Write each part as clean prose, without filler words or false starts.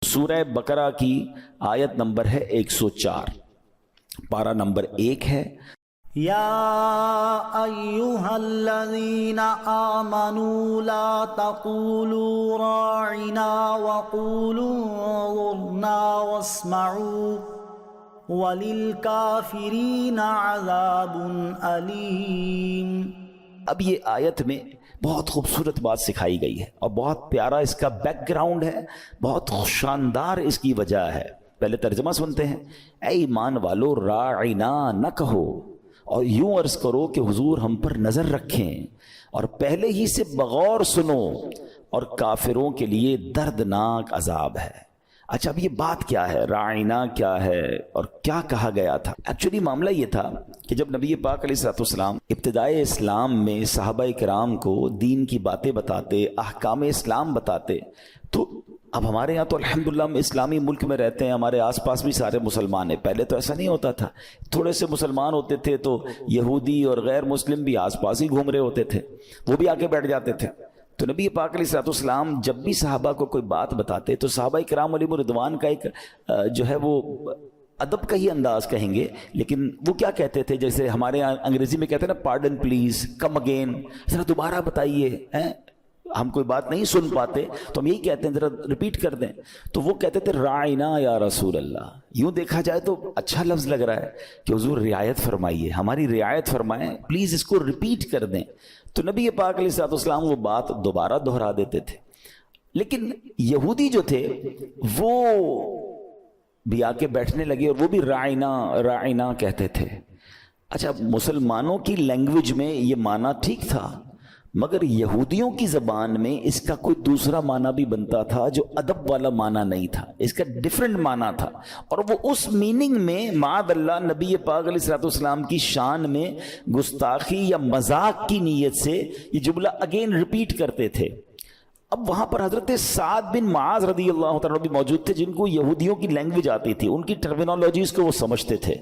سورہ بقرہ کی آیت نمبر ہے 104، پارہ نمبر 1 ہے۔ یا ایہا الذین آمنوا لا تقولوا راعنا وقولوا انظرنا واسمعوا وللکافرین عذاب علیم۔ اب یہ آیت میں بہت خوبصورت بات سکھائی گئی ہے اور بہت پیارا اس کا بیک گراؤنڈ ہے، بہت شاندار اس کی وجہ ہے۔ پہلے ترجمہ سنتے ہیں۔ اے ایمان والو راعنا نہ کہو اور یوں عرض کرو کہ حضور ہم پر نظر رکھیں، اور پہلے ہی سے بغور سنو، اور کافروں کے لیے دردناک عذاب ہے۔ اچھا، اب یہ بات کیا ہے، راعنا کیا ہے اور کیا کہا گیا تھا؟ ایکچولی معاملہ یہ تھا کہ جب نبی پاک علیہ السلام ابتدائے اسلام میں صحابہ کرام کو دین کی باتیں بتاتے، احکام اسلام بتاتے، تو اب ہمارے یہاں تو الحمدللہ ہم اسلامی ملک میں رہتے ہیں، ہمارے آس پاس بھی سارے مسلمان ہیں۔ پہلے تو ایسا نہیں ہوتا تھا، تھوڑے سے مسلمان ہوتے تھے تو یہودی اور غیر مسلم بھی آس پاس ہی گھوم رہے ہوتے تھے، وہ بھی آ کے بیٹھ جاتے تھے۔ تو نبی پاک علیہ السلام جب بھی صحابہ کو کوئی بات بتاتے تو صحابہ کرام علیہم رضوان کا ایک جو ہے وہ ادب کا ہی انداز کہیں گے، لیکن وہ کیا کہتے تھے، جیسے ہمارے یہاں انگریزی میں کہتے ہیں نا پارڈن پلیز، کم اگین، ذرا دوبارہ بتائیے، ہم کوئی بات نہیں سن پاتے تو ہم یہی کہتے ہیں ذرا ریپیٹ کر دیں۔ تو وہ کہتے تھے راعنا یا رسول اللہ۔ یوں دیکھا جائے تو اچھا لفظ لگ رہا ہے کہ حضور رعایت فرمائیے، ہماری رعایت فرمائیں، پلیز اس کو ریپیٹ کر دیں۔ تو نبی پاک علیہ السلام وہ بات دوبارہ دہرا دیتے تھے، لیکن یہودی جو تھے وہ بھی آ کے بیٹھنے لگے اور وہ بھی راعنا راعنا کہتے تھے۔ اچھا، مسلمانوں کی لینگویج میں یہ معنی ٹھیک تھا، مگر یہودیوں کی زبان میں اس کا کوئی دوسرا معنی بھی بنتا تھا جو ادب والا معنی نہیں تھا، اس کا ڈیفرنٹ معنی تھا، اور وہ اس میننگ میں معاذ اللہ نبی پاک علیہ السلام کی شان میں گستاخی یا مذاق کی نیت سے یہ جملہ اگین ریپیٹ کرتے تھے۔ اب وہاں پر حضرت سعد بن معاذ رضی اللہ تعالیٰ بھی موجود تھے، جن کو یہودیوں کی لینگویج آتی تھی، ان کی ٹرمینالوجیز کو وہ سمجھتے تھے۔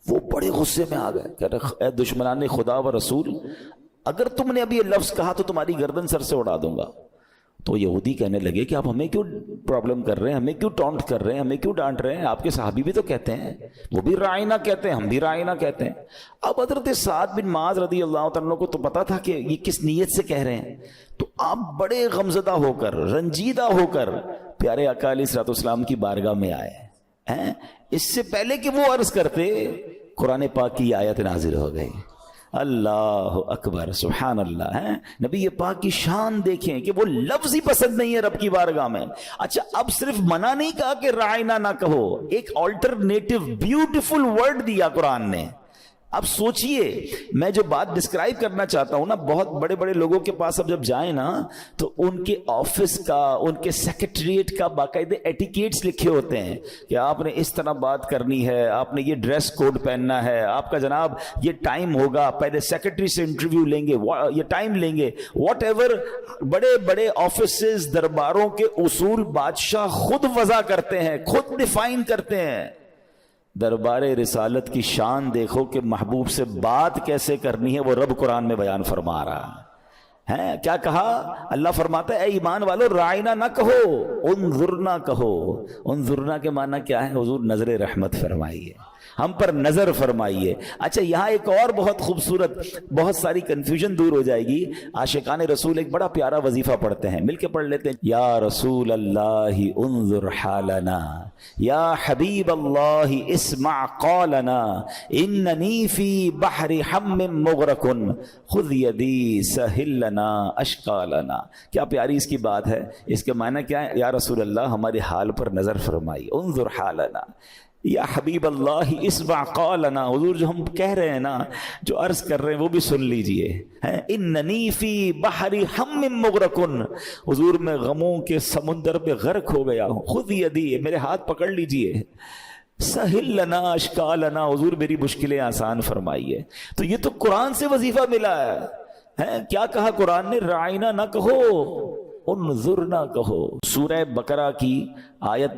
وہ بڑے غصے میں آ گئے کہ اے دشمنان خدا و رسول، اگر تم نے ابھی یہ لفظ کہا تو تمہاری گردن سر سے اڑا دوں گا۔ تو یہودی کہنے لگے کہ آپ ہمیں کیوں پرابلم کر رہے ہیں، ہمیں کیوں ٹونٹ کر رہے ہیں، ہمیں کیوں ڈانٹ رہے ہیں؟ آپ کے صحابی بھی تو کہتے ہیں، وہ بھی راعنا کہتے ہیں، ہم بھی راعنا کہتے ہیں۔ اب حضرت سعد بن معاذ رضی اللہ تعالیٰ کو تو پتا تھا کہ یہ کس نیت سے کہہ رہے ہیں، تو آپ بڑے غمزدہ ہو کر، رنجیدہ ہو کر پیارے آقا علیہ السلام کی بارگاہ میں آئے۔ اس سے پہلے کہ وہ عرض کرتے، قرآن پاک کی آیت نازل ہو گئی۔ اللہ اکبر، سبحان اللہ۔ نبی پاک کی شان دیکھیں کہ وہ لفظ ہی پسند نہیں ہے رب کی بارگاہ میں۔ اچھا، اب صرف منع نہیں کہا کہ راعنا نہ کہو، ایک آلٹرنیٹو بیوٹیفل ورڈ دیا قرآن نے۔ اب سوچئے، میں جو بات ڈسکرائب کرنا چاہتا ہوں نا، بہت بڑے بڑے لوگوں کے پاس اب جب جائیں نا تو ان کے آفس کا، ان کے سیکریٹریٹ کا باقاعدہ ایٹیکیٹس لکھے ہوتے ہیں کہ آپ نے اس طرح بات کرنی ہے، آپ نے یہ ڈریس کوڈ پہننا ہے، آپ کا جناب یہ ٹائم ہوگا، پہلے سیکریٹری سے انٹرویو لیں گے، یہ ٹائم لیں گے، واٹ ایور۔ بڑے بڑے آفیسز، درباروں کے اصول بادشاہ خود وضع کرتے ہیں، خود ڈیفائن کرتے ہیں۔ دربار رسالت کی شان دیکھو کہ محبوب سے بات کیسے کرنی ہے، وہ رب قرآن میں بیان فرما رہا ہے۔ کیا کہا؟ اللہ فرماتا ہے اے ایمان والو راعنا نہ کہو، انظرنا کہو۔ انظرنا کے معنی کیا ہے؟ حضور نظر رحمت فرمائیے، ہم پر نظر فرمائیے۔ اچھا، یہاں ایک اور بہت خوبصورت، بہت ساری کنفیوژن دور ہو جائے گی۔ عاشقان رسول ایک بڑا پیارا وظیفہ پڑھتے ہیں، مل کے پڑھ لیتے ہیں۔ یا رسول اللہ انظر حالنا، یا حبیب اللہ اسمع قولنا، اننی فی بحر ہم مغرق خذ یدی سہل لنا اشکالنا۔ کیا پیاری اس کی بات ہے۔ اس کے معنی کیا ہے؟ یا رسول اللہ ہمارے حال پر نظر فرمائیے، انظر حالنا، یا حبیب اللہ اسمع قولنا، حضور جو ہم کہہ رہے ہیں نا، جو عرض کر رہے ہیں وہ بھی سن لیجئے۔ اننی فی بحر ہم مغرق، حضور میں غموں کے سمندر میں غرق ہو گیا ہوں، خذ یدی، میرے ہاتھ پکڑ لیجئے، سہل لنا اشکالنا، حضور میری مشکلیں آسان فرمائیے۔ تو یہ تو قرآن سے وظیفہ ملا ہے۔ کیا کہا قرآن نے؟ راعنا نہ کہو، انظرنا کہو۔ سورہ بقرہ کی آیت